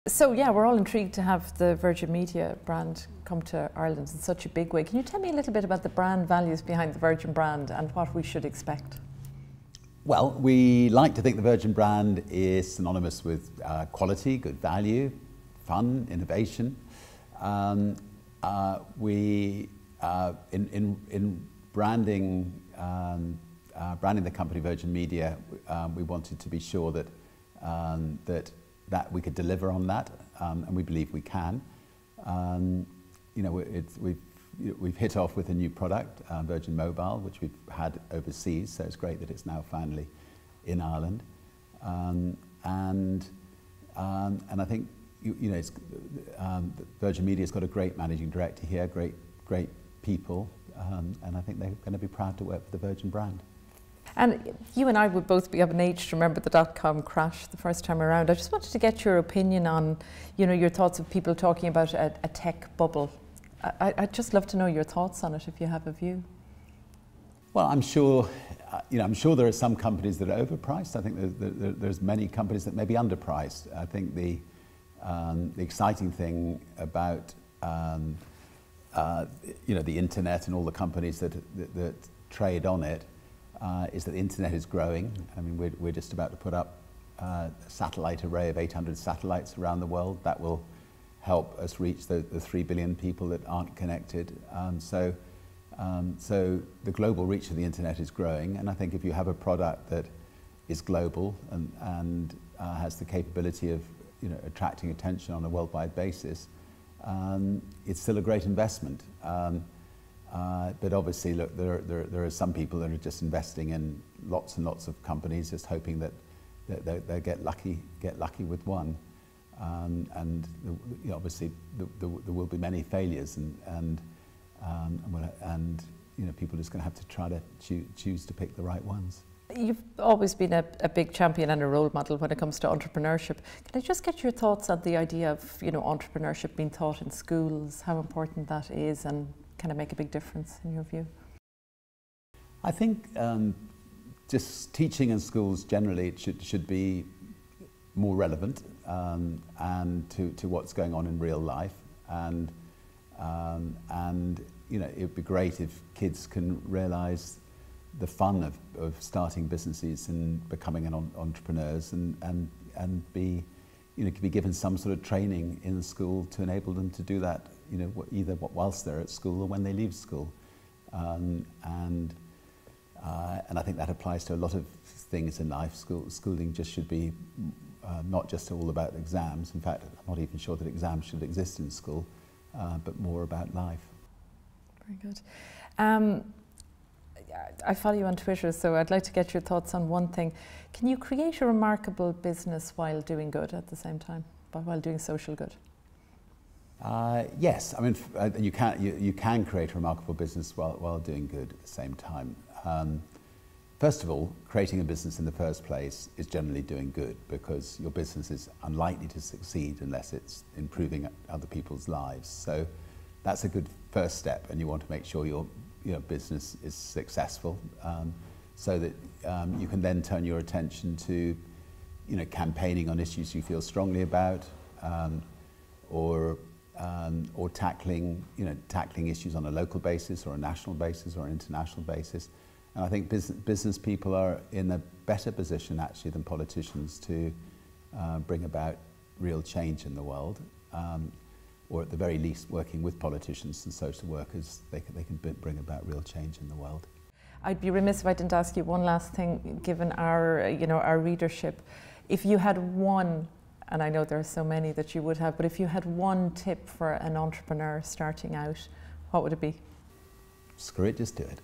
So yeah, we're all intrigued to have the Virgin Media brand come to Ireland in such a big way. Can you tell me a little bit about the brand values behind the Virgin brand and what we should expect? Well, we like to think the Virgin brand is synonymous with quality, good value, fun, innovation. In branding the company Virgin Media, we wanted to be sure that that we could deliver on that, and we believe we can. We've hit off with a new product, Virgin Mobile, which we've had overseas, so it's great that it's now finally in Ireland. And I think Virgin Media's got a great managing director here, great people, and I think they're going to be proud to work for the Virgin brand. And you and I would both be of an age to remember the dot-com crash the first time around. I just wanted to get your opinion on, your thoughts of people talking about a tech bubble. I'd just love to know your thoughts on it, if you have a view. Well, I'm sure there are some companies that are overpriced. I think there's many companies that may be underpriced. I think the exciting thing about the internet and all the companies that trade on it is that the internet is growing. I mean, we're just about to put up a satellite array of 800 satellites around the world that will help us reach the 3 billion people that aren't connected. So the global reach of the internet is growing, and I think if you have a product that is global and has the capability of attracting attention on a worldwide basis, it's still a great investment. But obviously, look, there are some people that are just investing in lots and lots of companies, just hoping that they get lucky with one. And obviously, there will be many failures, and people are just going to have to try to choose to pick the right ones. You've always been a big champion and a role model when it comes to entrepreneurship. Can I just get your thoughts on the idea of entrepreneurship being taught in schools, how important that is, and can it make a big difference in your view? I think just teaching in schools generally should be more relevant and to what's going on in real life, and it would be great if kids can realise the fun of starting businesses and becoming entrepreneurs, and be given some sort of training in the school to enable them to do that, either whilst they're at school or when they leave school. And I think that applies to a lot of things in life. Schooling just should be not just all about exams. In fact, I'm not even sure that exams should exist in school, but more about life. Very good. I follow you on Twitter, so I'd like to get your thoughts on one thing. Can you create a remarkable business while doing good at the same time, while doing social good? Yes, I mean, you can create a remarkable business while doing good at the same time. First of all, creating a business in the first place is generally doing good, because your business is unlikely to succeed unless it's improving other people's lives. So that's a good first step, and you want to make sure your business is successful, so that you can then turn your attention to campaigning on issues you feel strongly about, or tackling issues on a local basis or a national basis or an international basis. And I think business people are in a better position actually than politicians to bring about real change in the world, or at the very least working with politicians and social workers, they can bring about real change in the world. I'd be remiss if I didn't ask you one last thing, given our our readership. If you had one, and I know there are so many that you would have, but if you had one tip for an entrepreneur starting out, what would it be? Screw it, just do it.